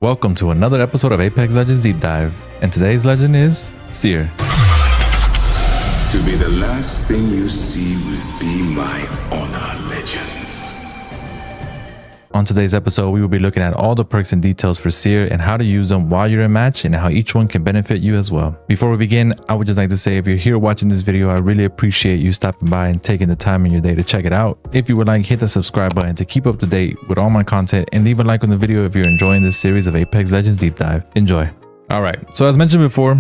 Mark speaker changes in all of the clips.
Speaker 1: Welcome to another episode of Apex Legends Deep Dive, and today's legend is Seer.
Speaker 2: To be the last thing you see will be my honor, legends.
Speaker 1: On today's episode, we will be looking at all the perks and details for Seer and how to use them while you're in match and how each one can benefit you as well. Before we begin, I would just like to say if you're here watching this video, I really appreciate you stopping by and taking the time in your day to check it out. If you would like, hit the subscribe button to keep up to date with all my content and leave a like on the video if you're enjoying this series of Apex Legends Deep Dive. Enjoy. All right, so as mentioned before,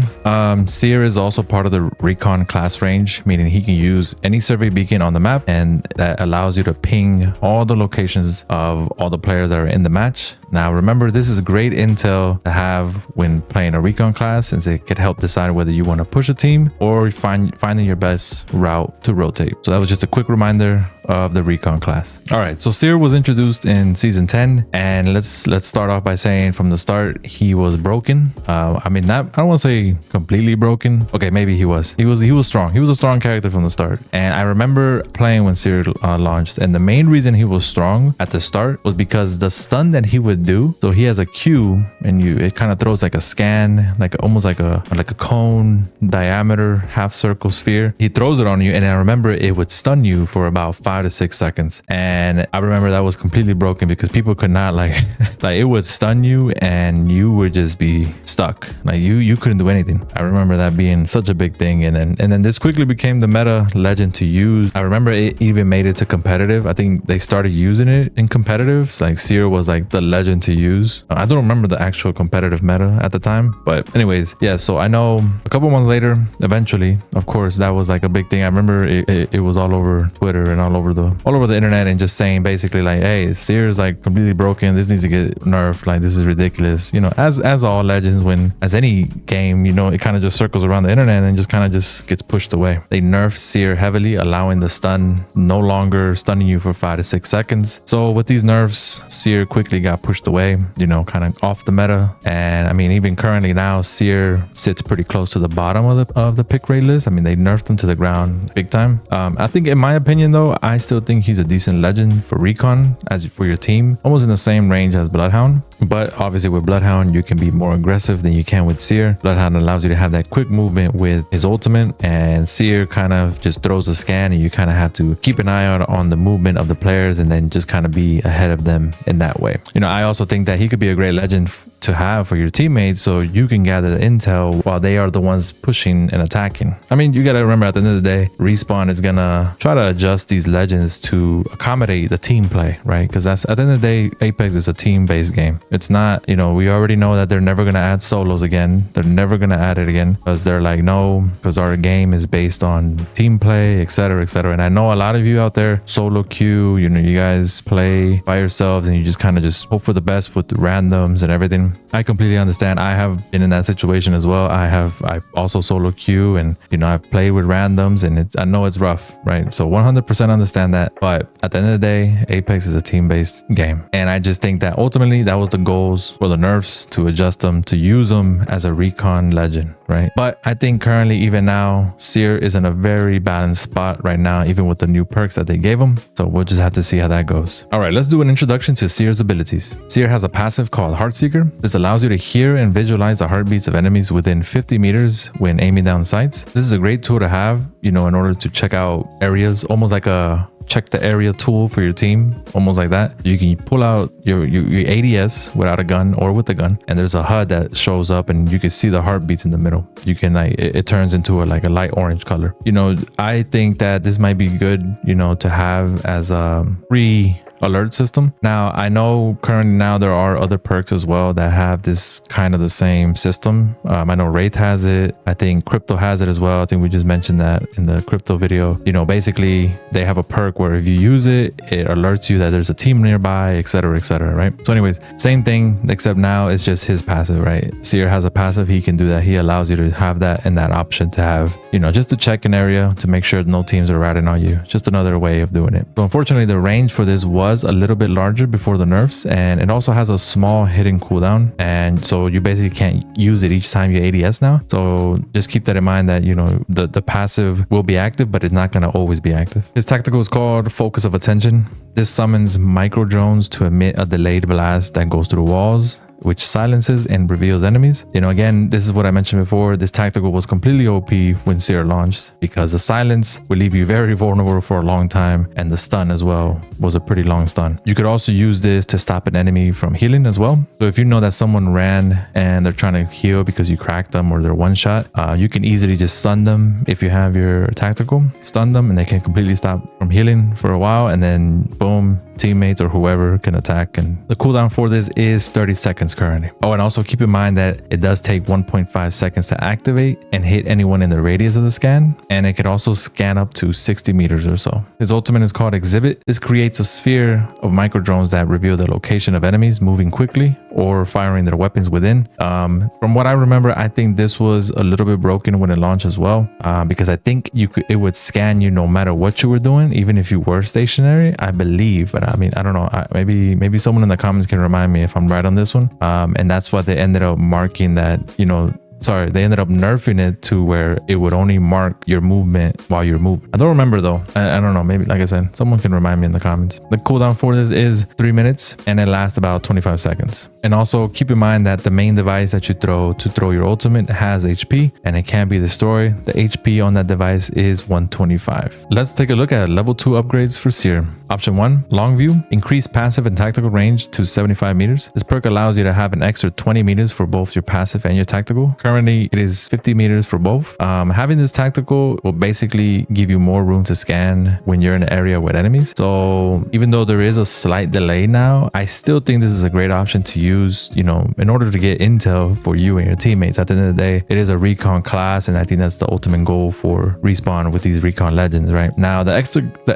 Speaker 1: Seer is also part of the Recon class range, meaning he can use any survey beacon on the map, and that allows you to ping all the locations of all the players that are in the match. Now, remember, this is great intel to have when playing a Recon class, since it could help decide whether you want to push a team or finding your best route to rotate. So that was just a quick reminder of the Recon class. All right, so Seer was introduced in season 10, and let's start off by saying from the start he was broken. I don't want to say completely broken. Okay, maybe he was strong. He was a strong character from the start, and I remember playing when Seer launched, and the main reason he was strong at the start was because the stun that he would do. So he has a Q, and it kind of throws like a scan, almost like a cone diameter half circle sphere. He throws it on you, and I remember it would stun you for about 5 to 6 seconds, and I remember that was completely broken because people could not like it would stun you and you would just be stuck. Like you couldn't do anything. I remember that being such a big thing, and then this quickly became the meta legend to use. I remember it even made it to competitive. I think they started using it in competitives. Like Seer was like the legend to use. I don't remember the actual competitive meta at the time, but anyways, yeah. So I know a couple months later, eventually, of course, that was like a big thing. I remember it was all over Twitter and all over the internet, and just saying basically like, hey, Seer is like completely broken. This needs to get nerfed. Like this is ridiculous. You know, as all legends, as any game, you know, it kind of just circles around the internet and just kind of just gets pushed away. They nerfed Seer heavily, allowing the stun no longer stunning you for 5 to 6 seconds. So with these nerfs, Seer quickly got pushed away, you know, kind of off the meta. And I mean, even currently now, Seer sits pretty close to the bottom of the pick rate list. I mean, they nerfed him to the ground big time. I think, in my opinion, though, I still think he's a decent legend for Recon as for your team, almost in the same range as Bloodhound. But obviously with Bloodhound, you can be more aggressive than you can with Seer. Bloodhound allows you to have that quick movement with his ultimate, and Seer kind of just throws a scan, and you kind of have to keep an eye out on the movement of the players and then just kind of be ahead of them in that way. You know, I also think that he could be a great legend to have for your teammates, so you can gather the intel while they are the ones pushing and attacking. I mean, you got to remember, at the end of the day, Respawn is gonna try to adjust these legends to accommodate the team play, right? Because that's, at the end of the day, Apex is a team-based game. It's not, you know, we already know that they're never gonna add solos again. They're never gonna add it again because they're like, no, because our game is based on team play, etc., etc. And I know a lot of you out there solo queue, you know, you guys play by yourselves and you just kind of just hope for the best with the randoms and everything. I completely understand. I have been in that situation as well. I also solo queue, and you know, I've played with randoms, and I know it's rough, right? So 100% understand that. But at the end of the day, Apex is a team-based game, and I just think that ultimately that was the goals for the nerfs, to adjust them, to use them as a Recon legend, right? But I think currently, even now, Seer is in a very balanced spot right now, even with the new perks that they gave him. So we'll just have to see how that goes. All right, let's do an introduction to Seer's abilities. Seer has a passive called Heartseeker. This allows you to hear and visualize the heartbeats of enemies within 50 meters when aiming down sights. This is a great tool to have, you know, in order to check out areas, almost like a check the area tool for your team, almost like that. You can pull out your ADS without a gun or with a gun, and there's a HUD that shows up, and you can see the heartbeats in the middle. You can like it turns into a light orange color. You know, I think that this might be good, you know, to have as a free alert system. Now, I know currently now there are other perks as well that have this kind of the same system. I know Wraith has it. I think Crypto has it as well. I think we just mentioned that in the Crypto video. You know, basically they have a perk where if you use it, it alerts you that there's a team nearby, etc., right? So anyways, same thing, except now it's just his passive, right? Seer has a passive. He can do that. He allows you to have that, and that option to have, you know, just to check an area to make sure no teams are ratting on you. Just another way of doing it. So unfortunately, the range for this was a little bit larger before the nerfs, and it also has a small hidden cooldown, and so you basically can't use it each time you ADS now. So just keep that in mind, that, you know, the passive will be active, but it's not going to always be active. His tactical is called Focus of Attention. This summons micro drones to emit a delayed blast that goes through walls which silences and reveals enemies. You know, again, this is what I mentioned before. This tactical was completely OP when Seer launched because the silence will leave you very vulnerable for a long time, and the stun as well was a pretty long stun. You could also use this to stop an enemy from healing as well. So if you know that someone ran and they're trying to heal because you cracked them or they're one shot, you can easily just stun them. If you have your tactical, stun them and they can completely stop from healing for a while, and then boom, teammates or whoever can attack. And the cooldown for this is 30 seconds currently. Oh, and also keep in mind that it does take 1.5 seconds to activate and hit anyone in the radius of the scan, and it can also scan up to 60 meters or so. His ultimate is called Exhibit. This creates a sphere of micro drones that reveal the location of enemies moving quickly or firing their weapons within. From what I remember, I think this was a little bit broken when it launched as well, because I think it would scan you no matter what you were doing, even if you were stationary, I believe. But I mean, I don't know. Maybe someone in the comments can remind me if I'm right on this one. And that's why they ended up marking that, you know, they ended up nerfing it to where it would only mark your movement while you're moving. I don't remember though. I don't know. Maybe, like I said, someone can remind me in the comments. The cooldown for this is 3 minutes and it lasts about 25 seconds. And also keep in mind that the main device that you throw to throw your ultimate has HP and it can't be destroyed. The HP on that device is 125. Let's take a look at level 2 upgrades for Seer. Option 1, long view, increase passive and tactical range to 75 meters. This perk allows you to have an extra 20 meters for both your passive and your tactical. Currently, it is 50 meters for both. Having this tactical will basically give you more room to scan when you're in an area with enemies. So even though there is a slight delay now, I still think this is a great option to use, you know, in order to get intel for you and your teammates. At the end of the day, it is a Recon class, and I think that's the ultimate goal for Respawn with these Recon legends, right? Now, the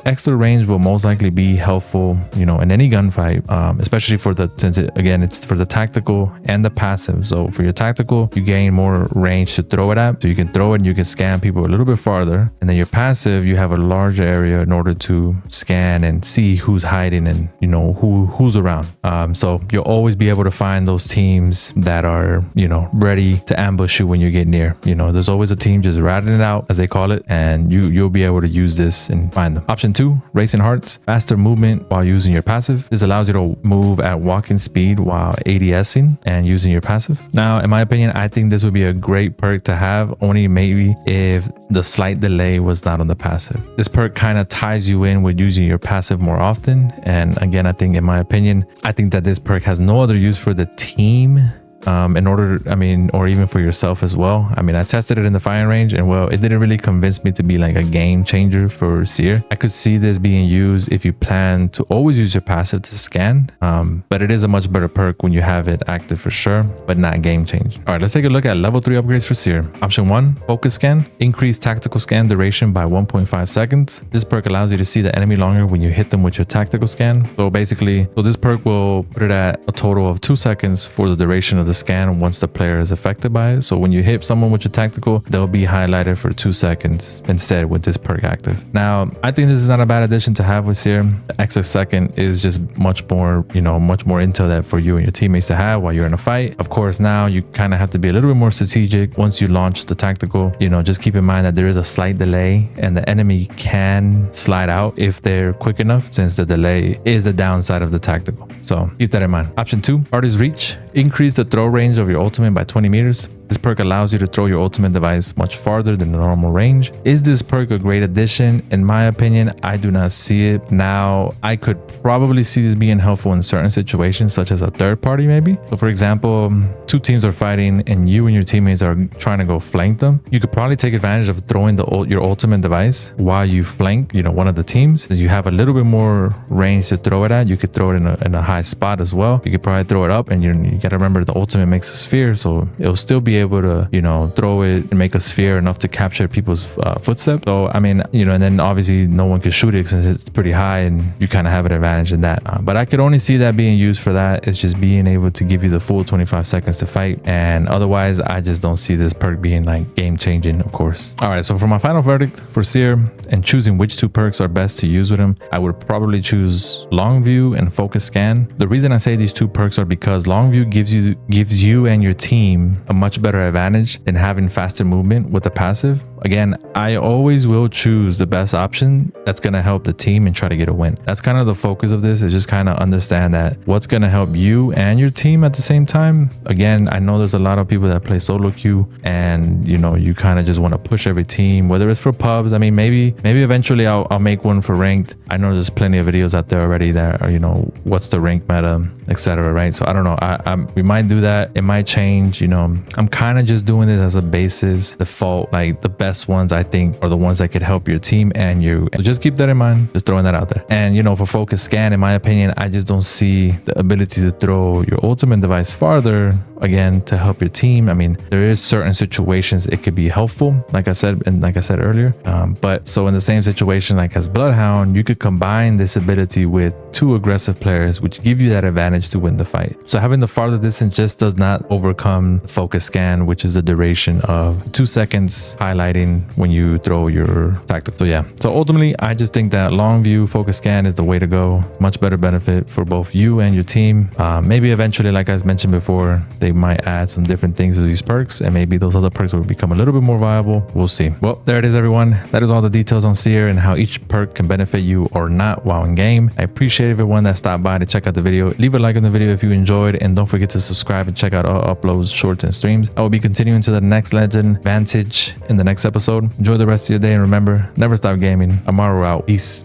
Speaker 1: extra range will most likely be helpful, you know, in any gunfight, especially it's for the tactical and the passive. So for your tactical, you gain more range to throw it at, so you can throw it and you can scan people a little bit farther. And then your passive, you have a larger area in order to scan and see who's hiding and, you know, who's around. So you'll always be able to find those teams that are, you know, ready to ambush you when you get near. You know, there's always a team just ratting it out, as they call it, and you'll be able to use this and find them. Option 2, racing hearts, faster movement while using your passive. This allows you to move at walking speed while ADSing and using your passive. Now, in my opinion, I think this would be a great perk to have, only maybe if the slight delay was not on the passive. This perk kind of ties you in with using your passive more often. And again, I think, in my opinion, I think that this perk has no other use for the team. Or even for yourself as well. I mean, I tested it in the firing range, and well, it didn't really convince me to be like a game changer for Seer. I could see this being used if you plan to always use your passive to scan, but it is a much better perk when you have it active for sure, but not game changing. All right, let's take a look at level 3 upgrades for Seer. Option 1, focus scan, increase tactical scan duration by 1.5 seconds. This perk allows you to see the enemy longer when you hit them with your tactical scan. So basically, this perk will put it at a total of 2 seconds for the duration of the scan once the player is affected by it. So when you hit someone with your tactical, they'll be highlighted for 2 seconds instead with this perk active. Now, I think this is not a bad addition to have with Seer. The extra second is just much more intel that for you and your teammates to have while you're in a fight. Of course, now you kind of have to be a little bit more strategic once you launch the tactical. You know, just keep in mind that there is a slight delay and the enemy can slide out if they're quick enough, since the delay is the downside of the tactical. So keep that in mind. Option 2, artist reach, increase the throw range of your ultimate by 20 meters. This perk allows you to throw your ultimate device much farther than the normal range. Is this perk a great addition? In my opinion, I do not see it. Now, I could probably see this being helpful in certain situations, such as a third party maybe. So for example, 2 teams are fighting and you and your teammates are trying to go flank them. You could probably take advantage of throwing your ultimate device while you flank, one of the teams. You have a little bit more range to throw it at. You could throw it in a high spot as well. You could probably throw it up, and you got to remember the ultimate makes a sphere, so it'll still be able to, throw it and make a sphere enough to capture people's footsteps. So, I mean, and then obviously no one can shoot it since it's pretty high, and you kind of have an advantage in that. But I could only see that being used for that. It's just being able to give you the full 25 seconds to fight. And otherwise, I just don't see this perk being like game changing, of course. All right, so for my final verdict for Seer and choosing which 2 perks are best to use with him, I would probably choose long view and focus scan. The reason I say these 2 perks are because long view gives you and your team a much better advantage than having faster movement with the passive. again, I always will choose the best option that's going to help the team and try to get a win. That's kind of the focus of this, is just kind of understand that what's going to help you and your team at the same time. Again, I know there's a lot of people that play solo queue, and you know, you kind of just want to push every team, whether it's for pubs. I mean, maybe eventually I'll make one for ranked. I know there's plenty of videos out there already that are, you know, what's the rank meta, etc. Right? So I don't know. We might do that. It might change. You know, I'm kind of just doing this as a basis default, like the best ones I think are the ones that could help your team and you. So just keep that in mind. Just throwing that out there. And you know, for focus scan, in my opinion, I just don't see the ability to throw your ultimate device farther, again, to help your team. I mean, there is certain situations it could be helpful, like I said earlier. But so in the same situation, like as Bloodhound, you could combine this ability with 2 aggressive players, which give you that advantage to win the fight. So having the farther distance just does not overcome focus scan, which is the duration of 2 seconds highlighting when you throw your tactic. So yeah, so ultimately I just think that long view focus scan is the way to go. Much better benefit for both you and your team. Maybe eventually, like I mentioned before, they might add some different things to these perks, and maybe those other perks will become a little bit more viable. We'll see. Well, there it is, everyone. That is all the details on Seer and how each perk can benefit you or not while in game. I appreciate everyone that stopped by to check out the video. Leave a like on the video if you enjoyed, and don't forget to subscribe and check out our uploads, shorts, and streams. I will be continuing to the next legend, Vantage, in the next episode. Enjoy the rest of your day, and remember, never stop gaming. Amaru out. Peace.